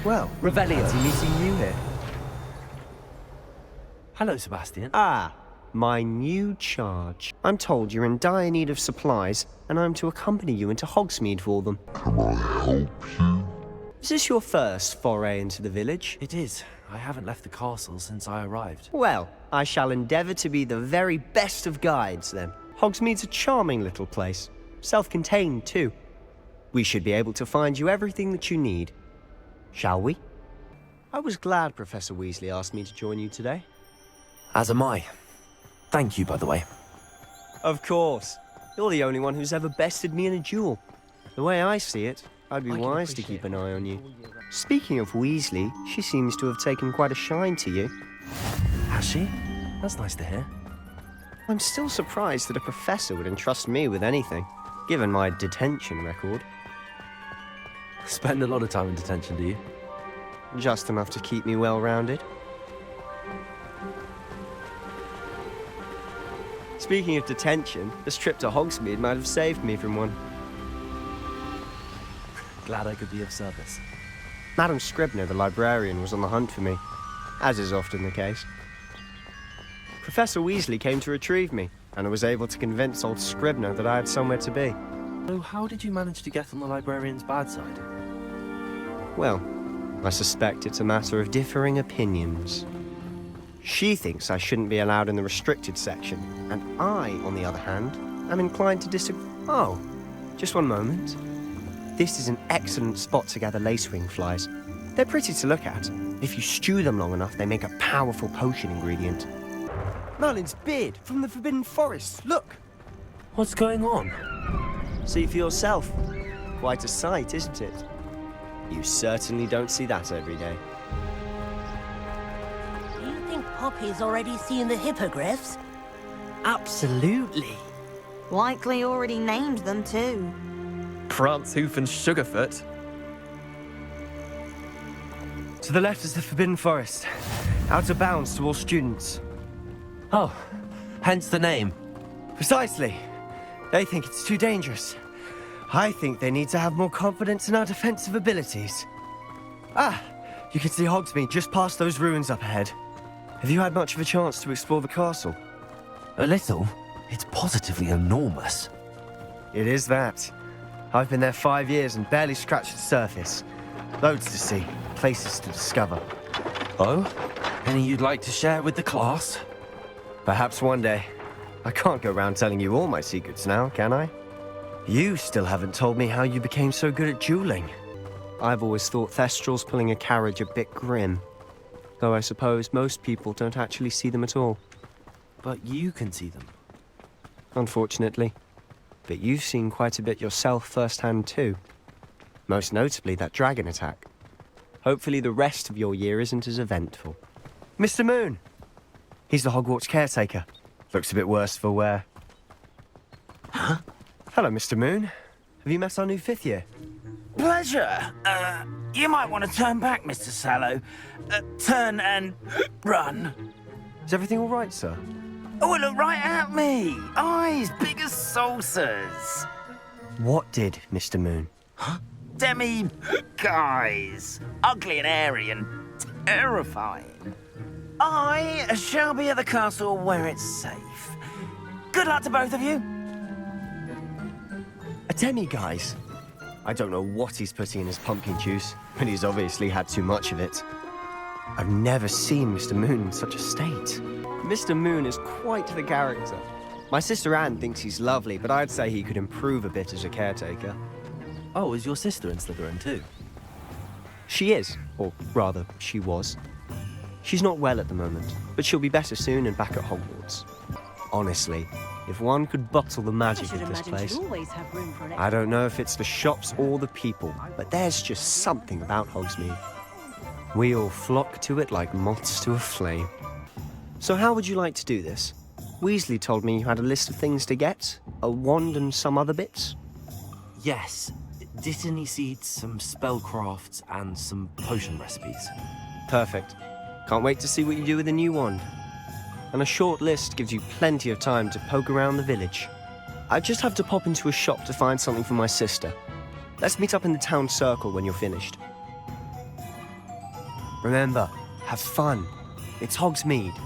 Well, Revelio. fancy meeting you here. Hello, Sebastian. Ah, my new charge. I'm told you're in dire need of supplies, and I'm to accompany you into Hogsmeade for them. Can I help you? Is this your first foray into the village? It is. I haven't left the castle since I arrived. Well, I shall endeavour to be the very best of guides, then. Hogsmeade's a charming little place. Self-contained, too. We should be able to find you everything that you need. Shall we? I was glad Professor Weasley asked me to join you today. As am I. Thank you, by the way. Of course. You're the only one who's ever bested me in a duel. The way I see it, I'd be wise to keep an eye on you. Speaking of Weasley, she seems to have taken quite a shine to you. Has she? That's nice to hear. I'm still surprised that a professor would entrust me with anything, given my detention record. Spend a lot of time in detention, do you? Just enough to keep me well-rounded. Speaking of detention, this trip to Hogsmeade might have saved me from one. Glad I could be of service. Madam Scribner, the librarian, was on the hunt for me, as is often the case. Professor Weasley came to retrieve me, and I was able to convince old Scribner that I had somewhere to be. So how did you manage to get on the librarian's bad side? Well, I suspect it's a matter of differing opinions. She thinks I shouldn't be allowed in the restricted section, and I, on the other hand, am inclined to disagree. Oh, just one moment. This is an excellent spot to gather lacewing flies. They're pretty to look at. If you stew them long enough, they make a powerful potion ingredient. Merlin's beard from the Forbidden Forest, look! What's going on? See for yourself. Quite a sight, isn't it? You certainly don't see that every day. Do you think Poppy's already seen the hippogriffs? Absolutely. Likely already named them too. Prance, Hoof and Sugarfoot. To the left is the Forbidden Forest. Out of bounds to all students. Oh, hence the name. Precisely. They think it's too dangerous. I think they need to have more confidence in our defensive abilities. Ah, you can see Hogsmeade just past those ruins up ahead. Have you had much of a chance to explore the castle? A little. It's positively enormous. It is that. I've been there 5 years and barely scratched the surface. Loads to see, places to discover. Oh? Any you'd like to share with the class? Perhaps one day. I can't go around telling you all my secrets now, can I? You still haven't told me how you became so good at dueling. I've always thought Thestrals pulling a carriage a bit grim. Though I suppose most people don't actually see them at all. But you can see them. Unfortunately. But you've seen quite a bit yourself firsthand too. Most notably that dragon attack. Hopefully the rest of your year isn't as eventful. Mr. Moon! He's the Hogwarts caretaker. Looks a bit worse for wear. Huh? Hello, Mr. Moon. Have you met our new fifth year? Pleasure. You might want to turn back, Mr. Sallow. Turn and run. Is everything all right, sir? Oh, look right at me. Eyes big as saucers. What did, Mr. Moon? Demi guys. Ugly and airy and terrifying. I shall be at the castle where it's safe. Good luck to both of you. A demi-guise? I don't know what he's putting in his pumpkin juice, but he's obviously had too much of it. I've never seen Mr. Moon in such a state. Mr. Moon is quite the character. My sister Anne thinks he's lovely, but I'd say he could improve a bit as a caretaker. Oh, is your sister in Slytherin too? She is, or rather, she was. She's not well at the moment, but she'll be better soon and back at Hogwarts. Honestly, if one could bottle the magic of this place... I don't know if it's the shops or the people, but there's just something about Hogsmeade. We all flock to it like moths to a flame. So how would you like to do this? Weasley told me you had a list of things to get, a wand and some other bits. Yes. Dittany seeds, some spellcrafts, and some potion recipes. Perfect. Can't wait to see what you do with the new wand. And a short list gives you plenty of time to poke around the village. I just have to pop into a shop to find something for my sister. Let's meet up in the town circle when you're finished. Remember, have fun. It's Hogsmeade.